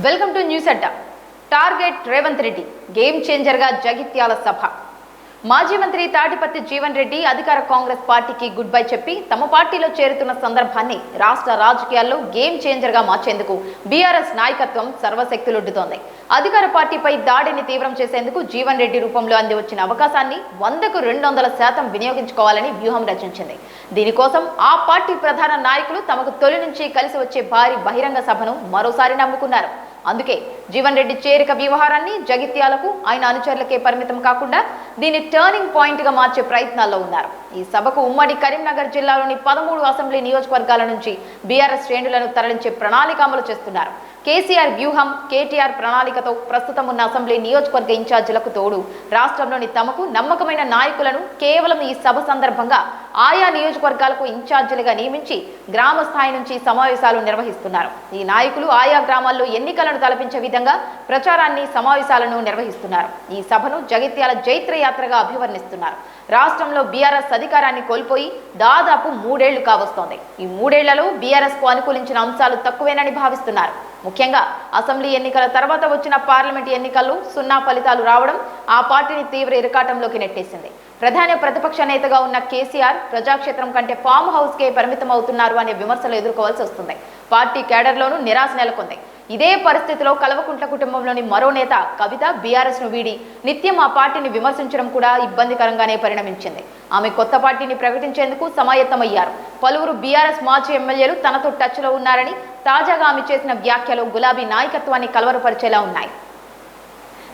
Welcome to news Adda. Target Revanth Reddy, game changer గా జగిత్యాల సభ. మాజీ మంత్రి తాటిపత్తి జీవన్ రెడ్డి అధికార కాంగ్రెస్ పార్టీకి గుడ్ బై చెప్పి తమ పార్టీలో చేరుతున్న సందర్భాన్ని రాష్ట్ర రాజకీయాల్లో గేమ్ చేంజర్ గా మార్చేందుకు బీఆర్ఎస్ నాయకత్వం సర్వశక్తులొడ్డుతోంది. అధికార పార్టీపై దాడిని తీవ్రం చేసేందుకు జీవన్ రెడ్డి రూపంలో అంది వచ్చిన అవకాశాన్ని 100కు 200% వినియోగించుకోవాలని వ్యూహం రచించింది. దీనికోసం ఆ పార్టీ ప్రధాన నాయకులు తమకు తొలి నుంచి కలిసి వచ్చే భారీ బహిరంగ సభను మరోసారి నమ్ముకున్నారు. అందుకే జీవన్ రెడ్డి చేరిక వ్యవహారాన్ని జగిత్యాలకు ఆయన అనుచరులకే పరిమితం కాకుండా దీన్ని టర్నింగ్ పాయింట్ గా మార్చే ప్రయత్నాల్లో ఉన్నారు. ఈ సభకు ఉమ్మడి కరీంనగర్ జిల్లాలోని 13 అసెంబ్లీ నియోజకవర్గాల నుంచి బీఆర్ఎస్ శ్రేణులను తరలించే ప్రణాళిక అమలు చేస్తున్నారు. కేసీఆర్ వ్యూహం, కేటీఆర్ ప్రణాళికతో ప్రస్తుతం ఉన్న అసెంబ్లీ నియోజకవర్గ ఇన్ఛార్జీలకు తోడు రాష్ట్రంలోని తమకు నమ్మకమైన నాయకులను కేవలం ఈ సభ సందర్భంగా ఆయా నియోజకవర్గాలకు ఇన్ఛార్జీలుగా నియమించి గ్రామ స్థాయి నుంచి సమావేశాలు నిర్వహిస్తున్నారు. ఈ నాయకులు ఆయా గ్రామాల్లో ఎన్నికలను తలపించే విధంగా ప్రచారాన్ని, సమావేశాలను నిర్వహిస్తున్నారు. ఈ సభను జగిత్యాల జైత్ర యాత్రగా అభివర్ణిస్తున్నారు. రాష్ట్రంలో బీఆర్ఎస్ అధికారాన్ని కోల్పోయి దాదాపు 3 ఏళ్లు కావస్తోంది. ఈ 3 ఏళ్లలో బీఆర్ఎస్ కు అనుకూలించిన అంశాలు తక్కువేనని భావిస్తున్నారు. ముఖ్యంగా అసెంబ్లీ ఎన్నికల తర్వాత వచ్చిన పార్లమెంట్ ఎన్నికల్లో 0 ఫలితాలు రావడం ఆ పార్టీని తీవ్ర ఇరకాటంలోకి నెట్టేసింది. ప్రధాన ప్రతిపక్ష నేతగా ఉన్న కేసీఆర్ ప్రజాక్షేత్రం కంటే ఫామ్ హౌస్ కే పరిమితం అవుతున్నారు అనే విమర్శలు ఎదుర్కోవాల్సి వస్తుంది. పార్టీ కేడర్లోనూ నిరాశ నెలకొంది. ఇదే పరిస్థితిలో కల్వకుంట్ల కుటుంబంలోని మరో నేత కవిత బీఆర్ఎస్ ను వీడి నిత్యం ఆ పార్టీని విమర్శించడం కూడా ఇబ్బందికరంగానే పరిణమించింది. ఆమె కొత్త పార్టీని ప్రకటించేందుకు సమాయత్తమయ్యారు. పలువురు బీఆర్ఎస్ మాజీ ఎమ్మెల్యేలు తనతో టచ్ లో ఉన్నారని తాజాగా ఆమె చేసిన వ్యాఖ్యలు గులాబీ నాయకత్వాన్ని కలవరపరిచేలా ఉన్నాయి.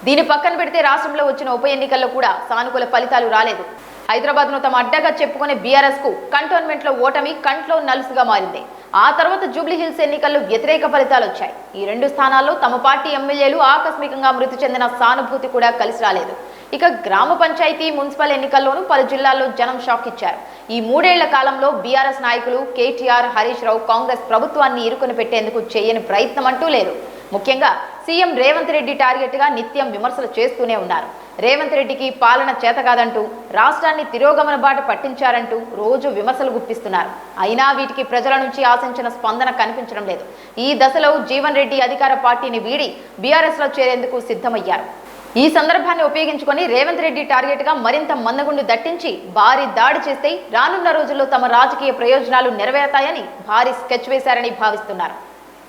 దీని పక్కన పెడితే రాష్ట్రంలో వచ్చిన ఉప ఎన్నికల్లో కూడా సానుకూల ఫలితాలు రాలేదు. హైదరాబాద్ ను తమ అడ్డగా చెప్పుకునే బీఆర్ఎస్ కు కంటోన్మెంట్ లో ఓటమి కంట్లో నలుసుగా మారింది. ఆ తర్వాత జూబ్లీ హిల్స్ ఎన్నికల్లో వ్యతిరేక ఫలితాలు వచ్చాయి. ఈ 2 స్థానాల్లో తమ పార్టీ ఎమ్మెల్యేలు ఆకస్మికంగా మృతి చెందిన సానుభూతి కూడా కలిసి రాలేదు. ఇక గ్రామ పంచాయతీ, మున్సిపల్ ఎన్నికల్లోనూ పలు జిల్లాల్లో జనం షాక్ ఇచ్చారు. ఈ 3 ఏళ్ల కాలంలో బీఆర్ఎస్ నాయకులు కేటీఆర్, హరీష్ రావు కాంగ్రెస్ ప్రభుత్వాన్ని ఇరుకుని పెట్టేందుకు చేయని ప్రయత్నం అంటూ లేదు. ముఖ్యంగా సీఎం రేవంత్ రెడ్డి టార్గెట్ గా నిత్యం విమర్శలు చేస్తూనే ఉన్నారు. రేవంత్ రెడ్డికి పాలన చేత కాదంటూ, రాష్ట్రాన్ని తిరోగమన బాట పట్టించారంటూ రోజు విమర్శలు గుప్పిస్తున్నారు. అయినా వీటికి ప్రజల నుంచి ఆశించిన స్పందన కనిపించడం లేదు. ఈ దశలో జీవన్ రెడ్డి అధికార పార్టీని వీడి బీఆర్ఎస్ లో చేరేందుకు సిద్ధమయ్యారు. ఈ సందర్భాన్ని ఉపయోగించుకొని రేవంత్ రెడ్డి టార్గెట్ గా మరింత మందగుండు దట్టించి భారీ దాడి చేస్తే రానున్న రోజుల్లో తమ రాజకీయ ప్రయోజనాలు నెరవేరుతాయని భారీ స్కెచ్ వేశారని భావిస్తున్నారు.